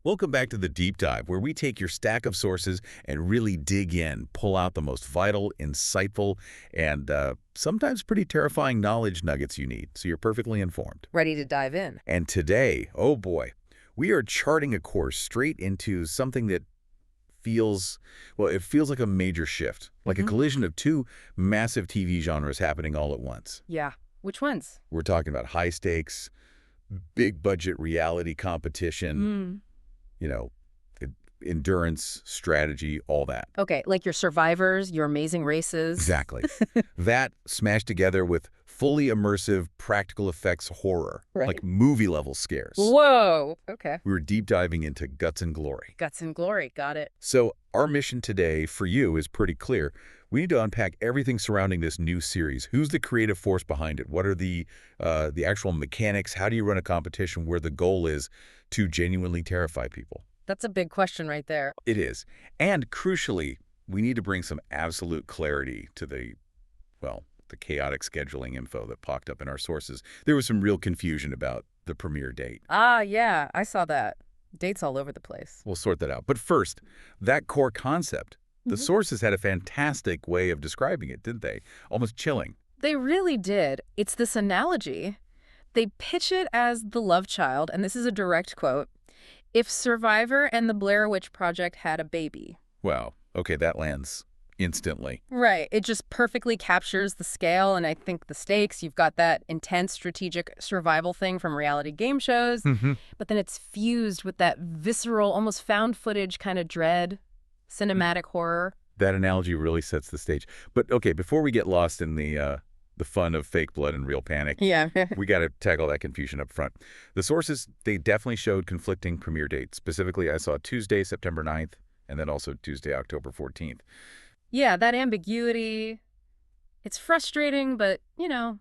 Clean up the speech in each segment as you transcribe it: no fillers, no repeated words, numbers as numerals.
Welcome back to the Deep Dive, where we take your stack of sources and really dig in, pull out the most vital, insightful, and sometimes pretty terrifying knowledge nuggets you need, so you're perfectly informed. Ready to dive in. And today, oh boy, we are charting a course straight into something that feels, well, it feels like a major shift, like a collision of two massive TV genres happening all at once. Yeah. Which ones? We're talking about high stakes, big budget reality competition, you know, endurance, strategy, all that. Okay, like your Survivors, your Amazing Races. Exactly. That smashed together with fully immersive practical effects horror, like movie-level scares. Whoa! Okay. We were deep diving into guts and glory. Guts and glory, got it. So our mission today for you is pretty clear. We need to unpack everything surrounding this new series. Who's the creative force behind it? What are the actual mechanics? How do you run a competition where the goal is to genuinely terrify people? That's a big question right there. It is. And crucially, we need to bring some absolute clarity to the chaotic scheduling info that popped up in our sources. There was some real confusion about the premiere date. Ah, yeah, I saw that. Dates all over the place. We'll sort that out. But first, that core concept. The sources had a fantastic way of describing it, didn't they? Almost chilling. They really did. It's this analogy. They pitch it as the love child, and this is a direct quote, if Survivor and the Blair Witch Project had a baby. Wow. Okay, that lands instantly. Right. It just perfectly captures the scale and I think the stakes. You've got that intense strategic survival thing from reality game shows, but then it's fused with that visceral, almost found footage kind of dread, cinematic horror. That analogy really sets the stage. But okay, before we get lost in the fun of fake blood and real panic, we got to tackle that confusion up front. The sources, they definitely showed conflicting premiere dates. Specifically, I saw Tuesday, September 9th, and then also Tuesday, October 14th. Yeah, that ambiguity, it's frustrating, but, you know,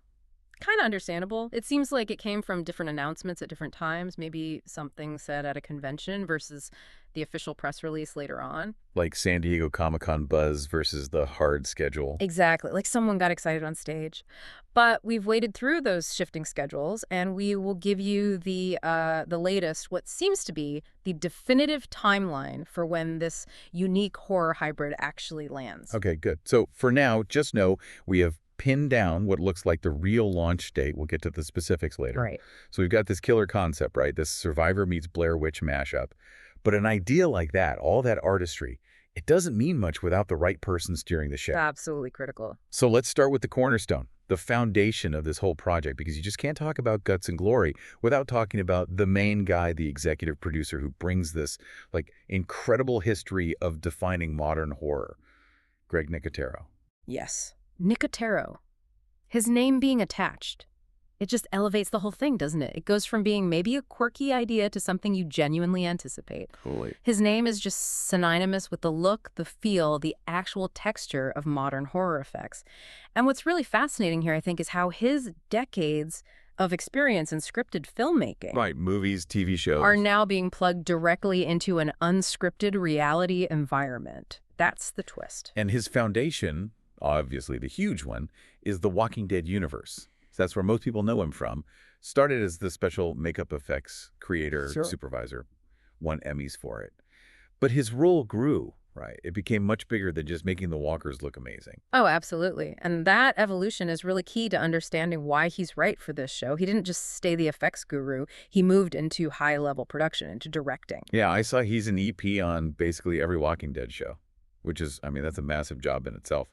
kind of understandable. It seems like it came from different announcements at different times, maybe something said at a convention versus the official press release later on. Like San Diego Comic-Con buzz versus the hard schedule. Exactly, like someone got excited on stage. But we've waded through those shifting schedules, and we will give you the latest, what seems to be the definitive timeline for when this unique horror hybrid actually lands. Okay, good. So for now, just know we have pinned down what looks like the real launch date. We'll get to the specifics later. Right. So we've got this killer concept, right? This Survivor meets Blair Witch mashup. But an idea like that, all that artistry, it doesn't mean much without the right person steering the ship. Absolutely critical. So let's start with the cornerstone, the foundation of this whole project, because you just can't talk about guts and glory without talking about the main guy, the executive producer who brings this like incredible history of defining modern horror, Greg Nicotero. Yes. Nicotero. His name being attached. It just elevates the whole thing, doesn't it? It goes from being maybe a quirky idea to something you genuinely anticipate. Totally. His name is just synonymous with the look, the feel, the actual texture of modern horror effects. And what's really fascinating here, I think, is how his decades of experience in scripted filmmaking, right, movies, TV shows, are now being plugged directly into an unscripted reality environment. That's the twist. And his foundation, obviously the huge one, is the Walking Dead universe. That's where most people know him from. Started as the special makeup effects creator, supervisor, won Emmys for it. But his role grew, right? It became much bigger than just making the walkers look amazing. Oh, absolutely. And that evolution is really key to understanding why he's right for this show. He didn't just stay the effects guru. He moved into high-level production, into directing. Yeah, I saw he's an EP on basically every Walking Dead show, which is, I mean, that's a massive job in itself.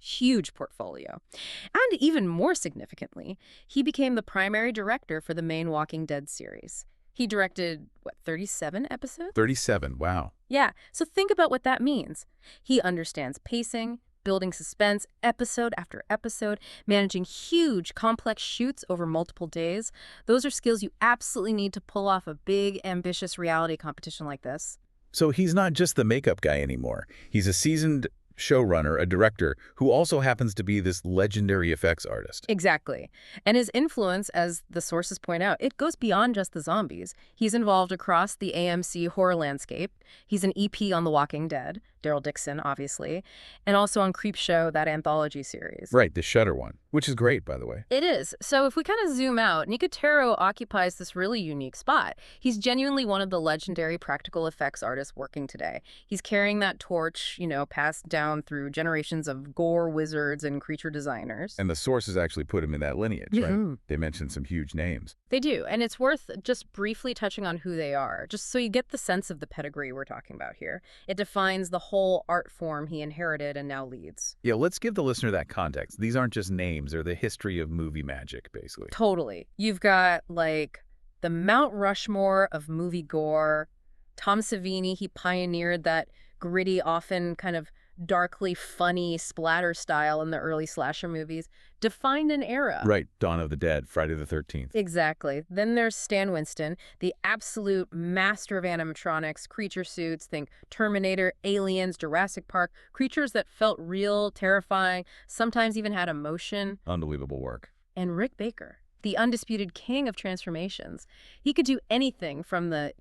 Huge portfolio. And even more significantly, he became the primary director for the main Walking Dead series. He directed, 37 episodes? 37, wow. Yeah, so think about what that means. He understands pacing, building suspense episode after episode, managing huge, complex shoots over multiple days. Those are skills you absolutely need to pull off a big, ambitious reality competition like this. So he's not just the makeup guy anymore. He's a seasoned showrunner, a director, who also happens to be this legendary effects artist. Exactly. And his influence, as the sources point out, it goes beyond just the zombies. He's involved across the AMC horror landscape. He's an EP on The Walking Dead, Daryl Dixon, obviously, and also on Creepshow, that anthology series. Right, the Shudder one, which is great, by the way. It is. So if we kind of zoom out, Nicotero occupies this really unique spot. He's genuinely one of the legendary practical effects artists working today. He's carrying that torch, passed down through generations of gore wizards and creature designers. And the sources actually put him in that lineage, right? They mentioned some huge names. They do, and it's worth just briefly touching on who they are, just so you get the sense of the pedigree we're talking about here. It defines the whole art form he inherited and now leads. Yeah, let's give the listener that context. These aren't just names, they're the history of movie magic, basically. Totally. You've got, like, the Mount Rushmore of movie gore. Tom Savini, he pioneered that gritty, often kind of darkly funny splatter style in the early slasher movies, defined an era. Right, Dawn of the Dead, Friday the 13th. Exactly. Then there's Stan Winston, the absolute master of animatronics, creature suits, think Terminator, Aliens, Jurassic Park, creatures that felt real, terrifying, sometimes even had emotion. Unbelievable work. And Rick Baker, the undisputed king of transformations. He could do anything from the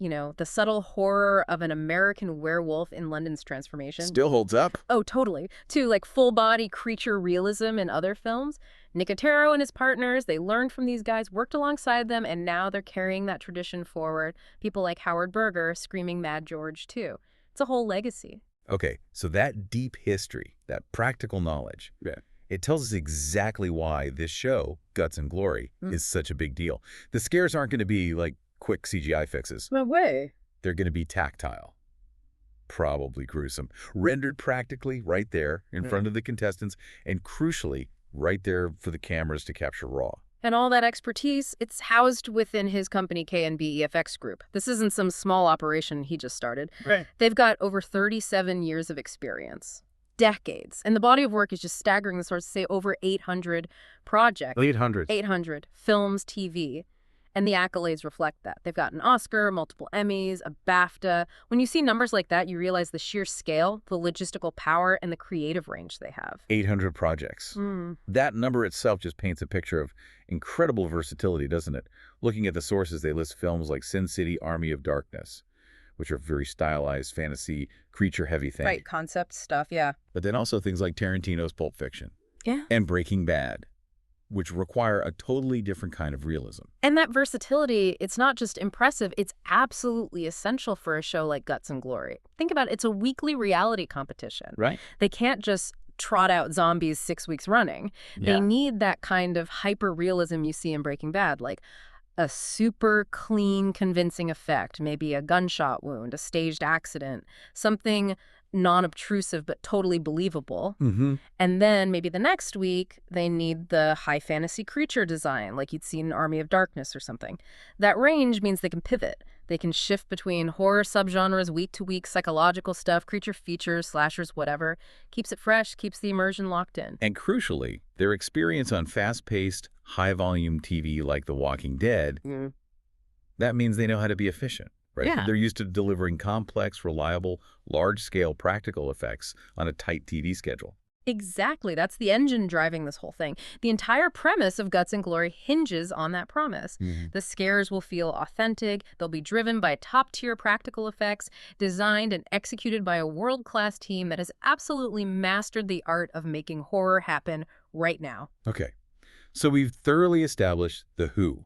subtle horror of an American werewolf in London's transformation. Still holds up. Oh, totally. To like full-body creature realism in other films. Nicotero and his partners, they learned from these guys, worked alongside them, and now they're carrying that tradition forward. People like Howard Berger screaming Mad George, too. It's a whole legacy. Okay, so that deep history, that practical knowledge, it tells us exactly why this show, Guts and Glory, is such a big deal. The scares aren't going to be like quick CGI fixes. No way. They're going to be tactile. Probably gruesome. Rendered practically right there in front of the contestants, and crucially, right there for the cameras to capture raw. And all that expertise, it's housed within his company, KNBEFX Group. This isn't some small operation he just started. Right. They've got over 37 years of experience. Decades. And the body of work is just staggering. The sources say over 800 projects. 800. 800. Films, TV. And the accolades reflect that. They've got an Oscar, multiple Emmys, a BAFTA. When you see numbers like that, you realize the sheer scale, the logistical power, and the creative range they have. 800 projects. That number itself just paints a picture of incredible versatility, doesn't it? Looking at the sources, they list films like Sin City, Army of Darkness, which are very stylized, fantasy, creature-heavy things. Right, concept stuff, yeah. But then also things like Tarantino's Pulp Fiction. Yeah. And Breaking Bad, which require a totally different kind of realism. And that versatility, it's not just impressive, it's absolutely essential for a show like Guts and Glory. Think about it, it's a weekly reality competition. Right. They can't just trot out zombies 6 weeks running. Yeah. They need that kind of hyper-realism you see in Breaking Bad, like a super clean, convincing effect, maybe a gunshot wound, a staged accident, something non-obtrusive but totally believable. And then maybe the next week, they need the high fantasy creature design, like you'd see in Army of Darkness or something. That range means they can pivot. They can shift between horror subgenres, week to week, psychological stuff, creature features, slashers, whatever. Keeps it fresh, keeps the immersion locked in. And crucially, their experience on fast-paced, high-volume TV like The Walking Dead, that means they know how to be efficient. Right? Yeah. They're used to delivering complex, reliable, large-scale practical effects on a tight TV schedule. Exactly. That's the engine driving this whole thing. The entire premise of Guts and Glory hinges on that promise. The scares will feel authentic. They'll be driven by top-tier practical effects, designed and executed by a world-class team that has absolutely mastered the art of making horror happen right now. Okay. So we've thoroughly established the who,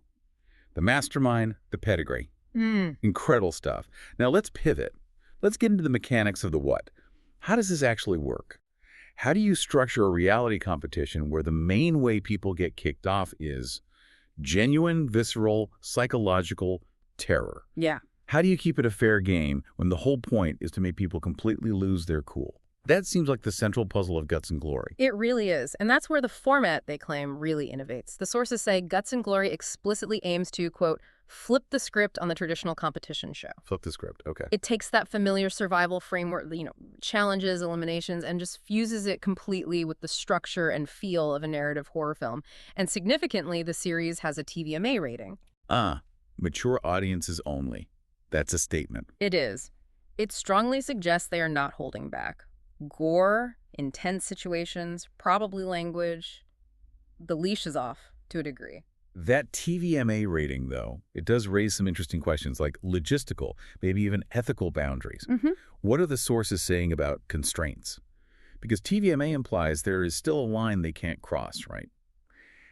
the mastermind, the pedigree. Incredible stuff. Now let's pivot. Let's get into the mechanics of the what. How does this actually work? How do you structure a reality competition where the main way people get kicked off is genuine, visceral, psychological terror? Yeah. How do you keep it a fair game when the whole point is to make people completely lose their cool? That seems like the central puzzle of Guts and Glory. It really is. And that's where the format, they claim, really innovates. The sources say Guts and Glory explicitly aims to, quote, flip the script on the traditional competition show. Flip the script, okay. It takes that familiar survival framework, challenges, eliminations, and just fuses it completely with the structure and feel of a narrative horror film. And significantly, the series has a TVMA rating. Mature audiences only. That's a statement. It is. It strongly suggests they are not holding back. Gore, intense situations, probably language. The leash is off to a degree. That TVMA rating, though, it does raise some interesting questions like logistical, maybe even ethical boundaries. What are the sources saying about constraints? Because TVMA implies there is still a line they can't cross, right?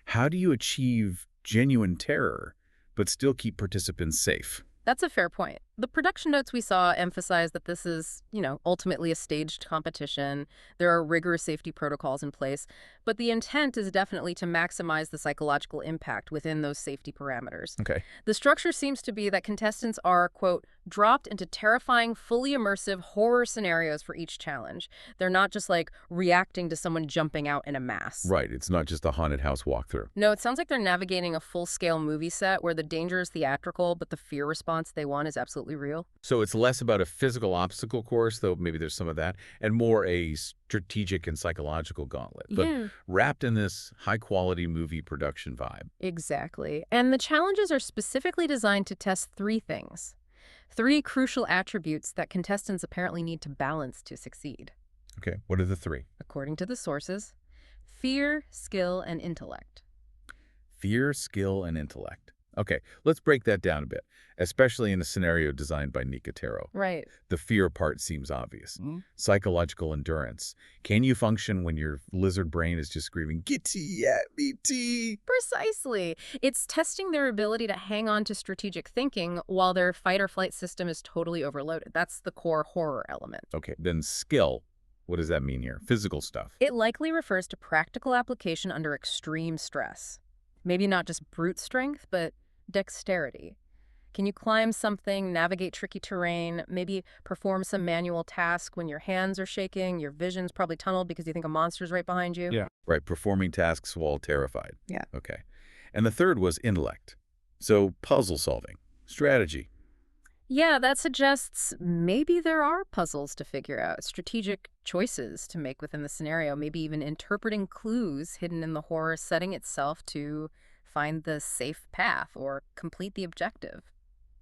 How do you achieve genuine terror but still keep participants safe? That's a fair point. The production notes we saw emphasize that this is, ultimately a staged competition. There are rigorous safety protocols in place, but the intent is definitely to maximize the psychological impact within those safety parameters. Okay. The structure seems to be that contestants are, quote, dropped into terrifying, fully immersive horror scenarios for each challenge. They're not just like reacting to someone jumping out in a mass. Right. It's not just a haunted house walkthrough. No, it sounds like they're navigating a full-scale movie set where the danger is theatrical, but the fear response they want is absolutely real. So it's less about a physical obstacle course, though maybe there's some of that, and more a strategic and psychological gauntlet, but wrapped in this high-quality movie production vibe. Exactly. And the challenges are specifically designed to test three things. Three crucial attributes that contestants apparently need to balance to succeed. Okay, what are the three? According to the sources, fear, skill, and intellect. Fear, skill, and intellect. Okay, let's break that down a bit, especially in a scenario designed by Nicotero. Right. The fear part seems obvious. Psychological endurance. Can you function when your lizard brain is just screaming, "Gitty at me, tea"? Precisely. It's testing their ability to hang on to strategic thinking while their fight or flight system is totally overloaded. That's the core horror element. Okay, then skill. What does that mean here? Physical stuff. It likely refers to practical application under extreme stress. Maybe not just brute strength, but dexterity. Can you climb something, navigate tricky terrain, maybe perform some manual task when your hands are shaking, your vision's probably tunneled because you think a monster's right behind you? Yeah. Right, performing tasks while terrified. Yeah. Okay. And the third was intellect. So puzzle solving, strategy. Yeah, that suggests maybe there are puzzles to figure out, strategic choices to make within the scenario, maybe even interpreting clues hidden in the horror setting itself to find the safe path or complete the objective.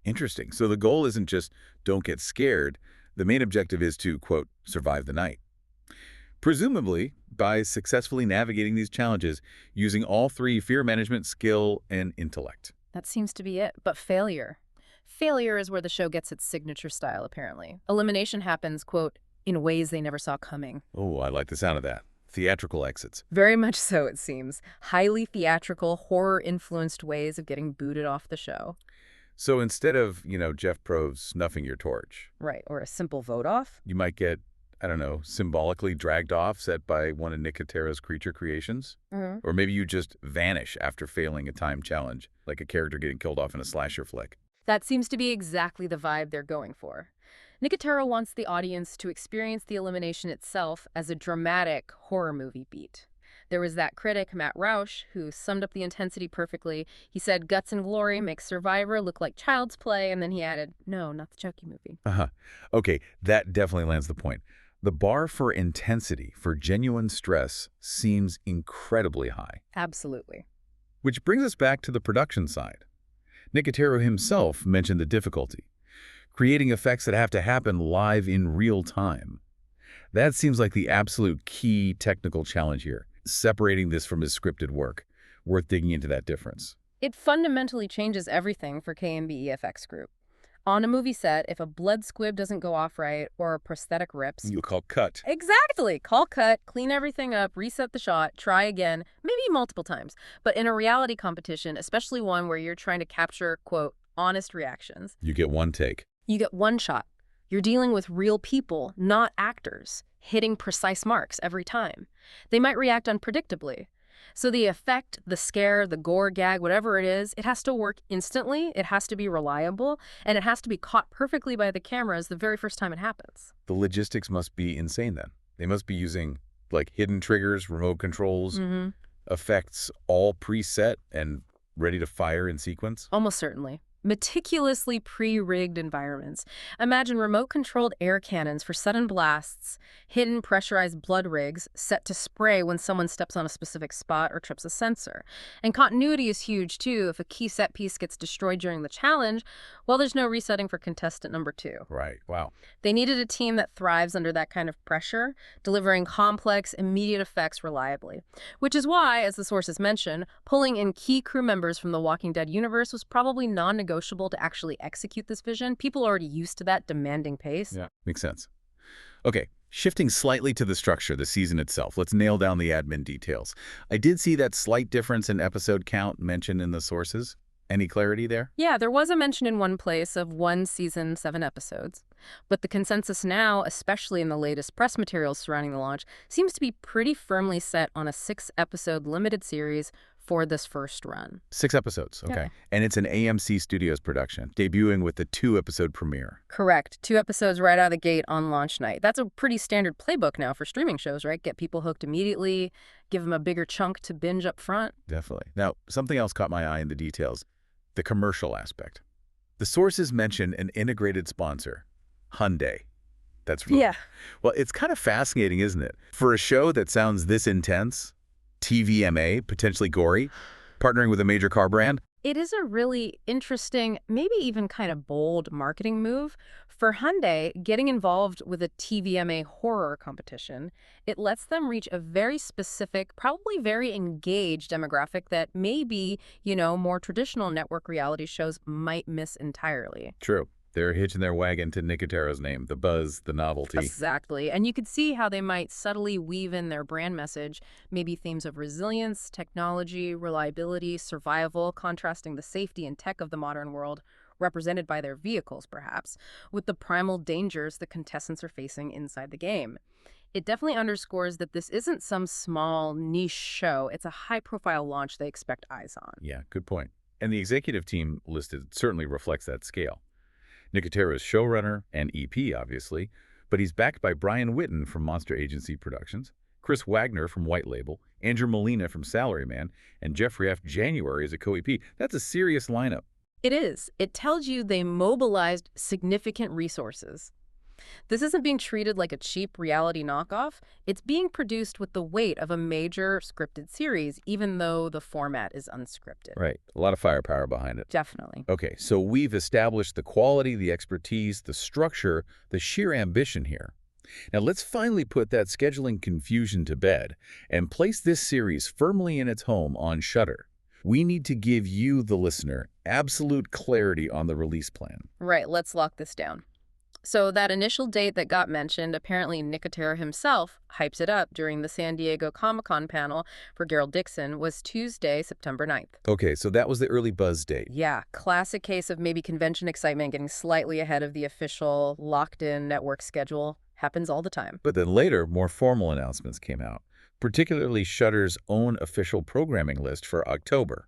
Interesting. So the goal isn't just don't get scared. The main objective is to, quote, survive the night. Presumably, by successfully navigating these challenges using all three: fear management, skill, and intellect. That seems to be it. But failure. Failure is where the show gets its signature style, apparently. Elimination happens, quote, in ways they never saw coming. Oh, I like the sound of that. Theatrical exits. Very much so, it seems. Highly theatrical, horror-influenced ways of getting booted off the show. So instead of, Jeff Probst snuffing your torch. Right, or a simple vote-off. You might get, I don't know, symbolically dragged off, set by one of Nicotero's creature creations. Or maybe you just vanish after failing a time challenge, like a character getting killed off in a slasher flick. That seems to be exactly the vibe they're going for. Nicotero wants the audience to experience the elimination itself as a dramatic horror movie beat. There was that critic, Matt Rausch, who summed up the intensity perfectly. He said, "Guts and glory makes Survivor look like child's play," and then he added, "No, not the Chucky movie." Okay, that definitely lands the point. The bar for intensity, for genuine stress, seems incredibly high. Absolutely. Which brings us back to the production side. Nicotero himself mentioned the difficulty, creating effects that have to happen live in real time. That seems like the absolute key technical challenge here, separating this from his scripted work. Worth digging into that difference. It fundamentally changes everything for KNBEFX Group. On a movie set, if a blood squib doesn't go off right or a prosthetic rips... You'll call cut. Exactly. Call cut, clean everything up, reset the shot, try again, maybe multiple times. But in a reality competition, especially one where you're trying to capture, quote, honest reactions... You get one take. You get one shot. You're dealing with real people, not actors, hitting precise marks every time. They might react unpredictably. So the effect, the scare, the gore gag, whatever it is, it has to work instantly, it has to be reliable, and it has to be caught perfectly by the cameras the very first time it happens. The logistics must be insane then. They must be using, like, hidden triggers, remote controls, effects all preset and ready to fire in sequence? Almost certainly. Meticulously pre-rigged environments. Imagine remote-controlled air cannons for sudden blasts, hidden pressurized blood rigs set to spray when someone steps on a specific spot or trips a sensor. And continuity is huge, too. If a key set piece gets destroyed during the challenge, well, there's no resetting for contestant number 2. Right. Wow. They needed a team that thrives under that kind of pressure, delivering complex, immediate effects reliably. Which is why, as the sources mention, pulling in key crew members from the Walking Dead universe was probably non-negotiable to actually execute this vision. People are already used to that demanding pace. Yeah, makes sense. Okay, shifting slightly to the structure, the season itself. Let's nail down the admin details. I did see that slight difference in episode count mentioned in the sources. Any clarity there? Yeah, there was a mention in one place of 1 season, 7 episodes. But the consensus now, especially in the latest press materials surrounding the launch, seems to be pretty firmly set on a 6-episode limited series for this first run. 6 episodes, okay. Yeah. And it's an AMC Studios production, debuting with the 2-episode premiere. Correct. 2 episodes right out of the gate on launch night. That's a pretty standard playbook now for streaming shows, right? Get people hooked immediately, give them a bigger chunk to binge up front. Definitely. Now, something else caught my eye in the details, the commercial aspect. The sources mention an integrated sponsor, Hyundai. That's right. Yeah. Well, it's kind of fascinating, isn't it? For a show that sounds this intense, TVMA, potentially gory, partnering with a major car brand? It is a really interesting, maybe even kind of bold marketing move. For Hyundai, getting involved with a TVMA horror competition, it lets them reach a very specific, probably very engaged demographic that maybe, more traditional network reality shows might miss entirely. True. They're hitching their wagon to Nicotero's name, the buzz, the novelty. Exactly. And you could see how they might subtly weave in their brand message, maybe themes of resilience, technology, reliability, survival, contrasting the safety and tech of the modern world, represented by their vehicles, perhaps, with the primal dangers the contestants are facing inside the game. It definitely underscores that this isn't some small niche show. It's a high-profile launch they expect eyes on. Yeah, good point. And the executive team listed certainly reflects that scale. Nicotero is showrunner and EP, obviously, but he's backed by Brian Whitten from Monster Agency Productions, Chris Wagner from White Label, Andrew Molina from Salaryman, and Jeffrey F. January as a co-EP. That's a serious lineup. It is. It tells you they mobilized significant resources. This isn't being treated like a cheap reality knockoff. It's being produced with the weight of a major scripted series, even though the format is unscripted. Right. A lot of firepower behind it. Definitely. Okay, so we've established the quality, the expertise, the structure, the sheer ambition here. Now let's finally put that scheduling confusion to bed and place this series firmly in its home on Shudder. We need to give you, the listener, absolute clarity on the release plan. Right, let's lock this down. So that initial date that got mentioned, apparently Nicotero himself hyped it up during the San Diego Comic-Con panel for Gerald Dixon, was Tuesday, September 9th. Okay, so that was the early buzz date. Yeah, classic case of maybe convention excitement getting slightly ahead of the official locked-in network schedule. Happens all the time. But then later, more formal announcements came out, particularly Shudder's own official programming list for October.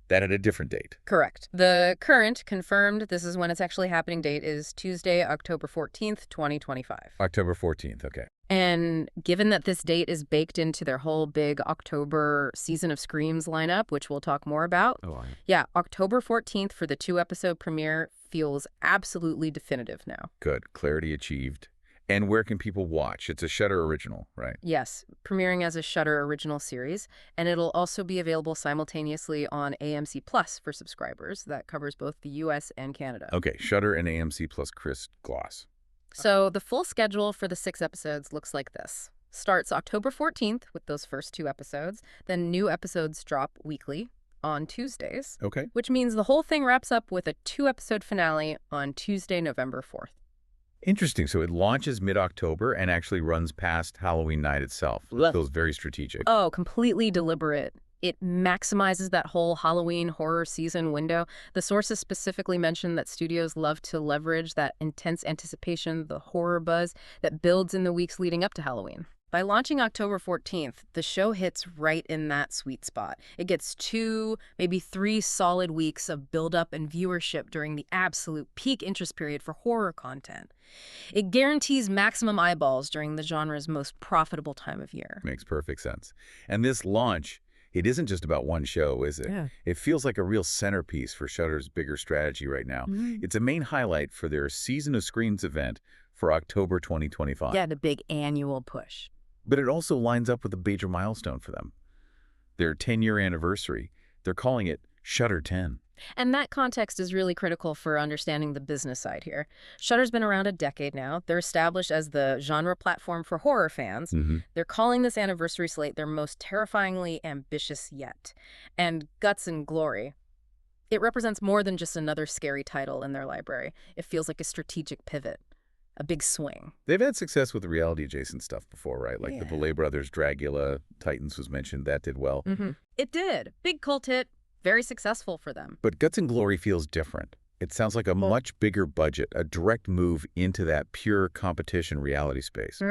That had a different date. Correct. The current confirmed, this is when it's actually happening, date is Tuesday, October 14th, 2025. October 14th, okay. And given that this date is baked into their whole big October Season of Screams lineup, which we'll talk more about, yeah, October 14th for the 2-episode premiere feels absolutely definitive now. Good. Clarity achieved. And where can people watch? It's a Shudder original, right? Yes, premiering as a Shudder original series, and it'll also be available simultaneously on AMC Plus for subscribers. That covers both the U.S. and Canada. Okay, Shudder and AMC Plus Chris Gloss. So the full schedule for the 6 episodes looks like this. Starts October 14th with those first 2 episodes, then new episodes drop weekly on Tuesdays. Okay. Which means the whole thing wraps up with a 2-episode finale on Tuesday, November 4th. Interesting. So it launches mid-October and actually runs past Halloween night itself. It feels very strategic. Oh, completely deliberate. It maximizes that whole Halloween horror season window. The sources specifically mentioned that studios love to leverage that intense anticipation, the horror buzz that builds in the weeks leading up to Halloween. By launching October 14th, the show hits right in that sweet spot. It gets 2, maybe 3 solid weeks of build-up and viewership during the absolute peak interest period for horror content. It guarantees maximum eyeballs during the genre's most profitable time of year. Makes perfect sense. And this launch It isn't just about one show, is it? Yeah. It feels like a real centerpiece for Shudder's bigger strategy right now. It's a main highlight for their Season of Screams event for October 2025. Yeah, the big annual push. But it also lines up with a major milestone for them. Their 10-year anniversary. They're calling it Shudder 10. And that context is really critical for understanding the business side here. Shudder's been around a decade now. They're established as the genre platform for horror fans. They're calling this anniversary slate their most terrifyingly ambitious yet. And Guts and Glory, it represents more than just another scary title in their library. It feels like a strategic pivot, a big swing. They've had success with reality-adjacent stuff before, right? Like the Belay Brothers' Dragula, Titans was mentioned. That did well. It did. Big cult hit. Very successful for them. But Guts and Glory feels different. It sounds like a much bigger budget, a direct move into that pure competition reality space.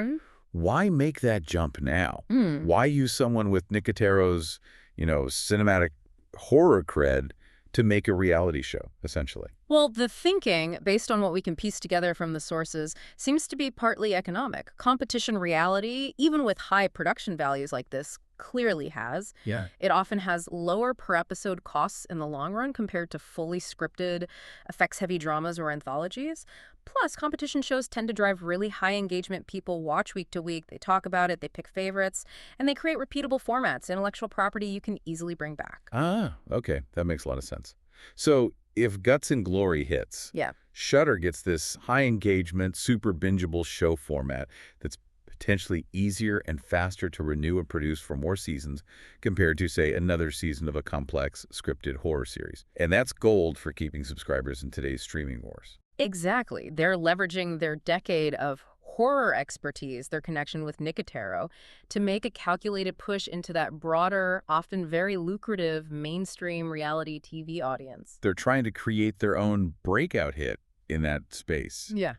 Why make that jump now? Why use someone with Nicotero's, cinematic horror cred to make a reality show, essentially? Well, the thinking, based on what we can piece together from the sources, seems to be partly economic. Competition reality, even with high production values like this, clearly has. Yeah. It often has lower per episode costs in the long run compared to fully scripted, effects-heavy dramas or anthologies. Plus, competition shows tend to drive really high engagement. People watch week to week, they talk about it, they pick favorites, and they create repeatable formats, intellectual property you can easily bring back. Ah, okay. That makes a lot of sense. So if Guts and Glory hits, Shudder gets this high engagement, super bingeable show format that's potentially easier and faster to renew and produce for more seasons compared to, say, another season of a complex scripted horror series. And that's gold for keeping subscribers in today's streaming wars. Exactly. They're leveraging their decade of horror expertise, their connection with Nicotero, to make a calculated push into that broader, often very lucrative mainstream reality TV audience. They're trying to create their own breakout hit in that space. Yeah.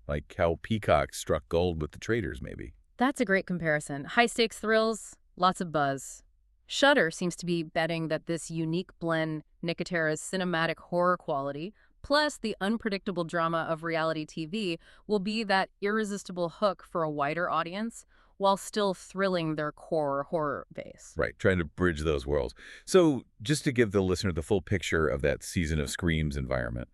Like how Peacock struck gold with The Traitors, maybe. That's a great comparison. High-stakes thrills, lots of buzz. Shudder seems to be betting that this unique blend, Nicotero's cinematic horror quality, plus the unpredictable drama of reality TV, will be that irresistible hook for a wider audience while still thrilling their core horror base. Right, trying to bridge those worlds. So just to give the listener the full picture of that Season of Screams environment,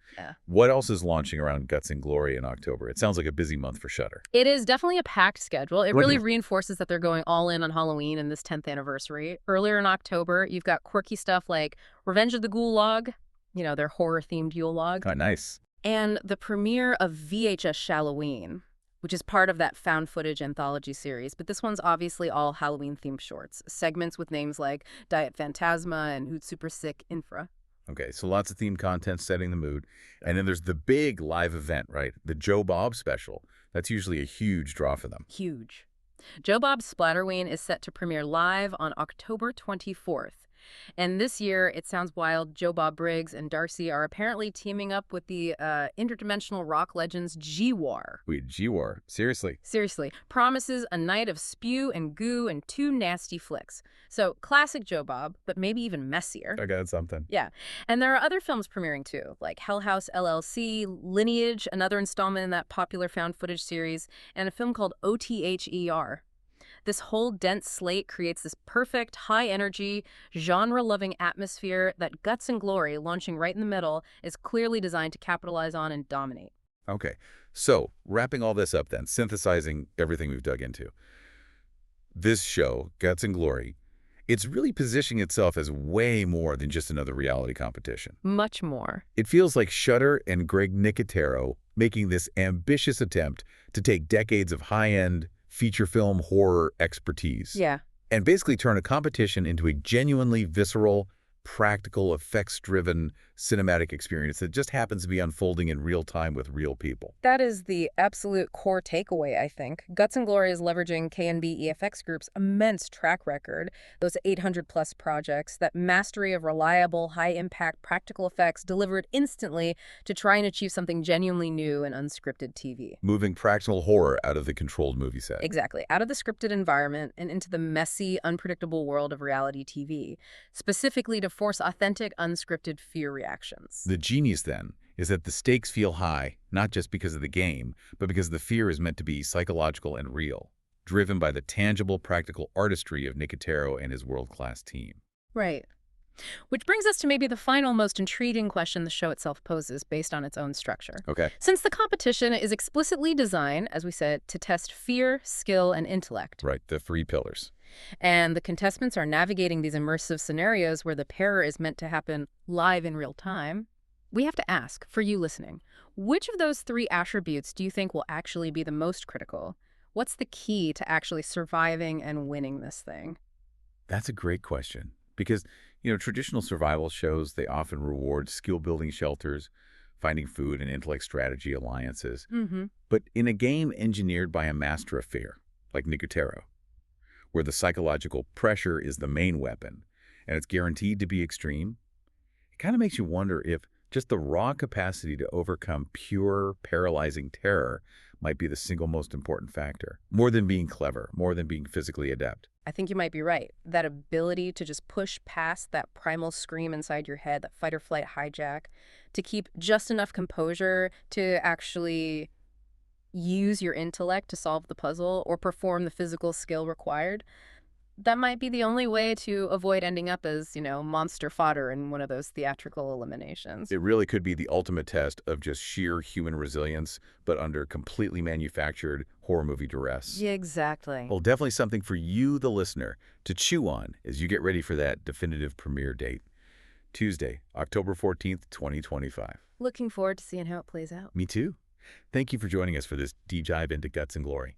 what else is launching around Guts and Glory in October? It sounds like a busy month for Shudder. It is definitely a packed schedule. It really reinforces that they're going all in on Halloween and this 10th anniversary. Earlier in October, you've got quirky stuff like Revenge of the Ghoul-Log, their horror-themed Yule log. Oh, nice. And the premiere of VHS Shalloween, which is part of that found footage anthology series. But this one's obviously all Halloween-themed shorts, segments with names like Diet Phantasma and Hoot Super Sick Infra. Okay, so lots of themed content setting the mood. And then there's the big live event, right? The Joe Bob special. That's usually a huge draw for them. Huge. Joe Bob's Splatterween is set to premiere live on October 24th. And this year, it sounds wild, Joe Bob Briggs and Darcy are apparently teaming up with the interdimensional rock legends G-War. Wait, G-War? Seriously? Seriously. Promises a night of spew and goo and 2 nasty flicks. So, classic Joe Bob, but maybe even messier. I got something. Yeah. And there are other films premiering too, like Hell House LLC, Lineage, another installment in that popular found footage series, and a film called OTHER. This whole dense slate creates this perfect, high-energy, genre-loving atmosphere that Guts and Glory, launching right in the middle, is clearly designed to capitalize on and dominate. Okay, so wrapping all this up then, synthesizing everything we've dug into. This show, Guts and Glory, it's really positioning itself as way more than just another reality competition. Much more. It feels like Shudder and Greg Nicotero making this ambitious attempt to take decades of high-end feature film horror expertise. Yeah. And basically turn a competition into a genuinely visceral, practical, effects-driven cinematic experience that just happens to be unfolding in real time with real people. That is the absolute core takeaway, I think. Guts and Glory is leveraging KNBEFX Group's immense track record, those 800-plus projects, that mastery of reliable, high-impact practical effects delivered instantly to try and achieve something genuinely new in unscripted TV. Moving practical horror out of the controlled movie set. Exactly. Out of the scripted environment and into the messy, unpredictable world of reality TV, specifically to force authentic, unscripted fear reactions. The genius, then, is that the stakes feel high, not just because of the game, but because the fear is meant to be psychological and real, driven by the tangible, practical artistry of Nicotero and his world-class team. Right. Which brings us to maybe the final, most intriguing question the show itself poses based on its own structure. Okay. Since the competition is explicitly designed, as we said, to test fear, skill, and intellect. Right, the 3 pillars. And the contestants are navigating these immersive scenarios where the peril is meant to happen live in real time. We have to ask, for you listening, which of those 3 attributes do you think will actually be the most critical? What's the key to actually surviving and winning this thing? That's a great question. Because, traditional survival shows, they often reward skill-building shelters, finding food and intellect strategy alliances. But in a game engineered by a master of fear, like Nicotero, where the psychological pressure is the main weapon, and it's guaranteed to be extreme, it kind of makes you wonder if just the raw capacity to overcome pure, paralyzing terror might be the single most important factor, more than being clever, more than being physically adept. I think you might be right. That ability to just push past that primal scream inside your head, that fight or flight hijack, to keep just enough composure to actually use your intellect to solve the puzzle or perform the physical skill required, that might be the only way to avoid ending up as, monster fodder in one of those theatrical eliminations. It really could be the ultimate test of just sheer human resilience, but under completely manufactured horror movie duress. Yeah, exactly. Well, definitely something for you, the listener, to chew on as you get ready for that definitive premiere date. Tuesday, October 14th, 2025. Looking forward to seeing how it plays out. Me too. Thank you for joining us for this deep dive into Guts and Glory.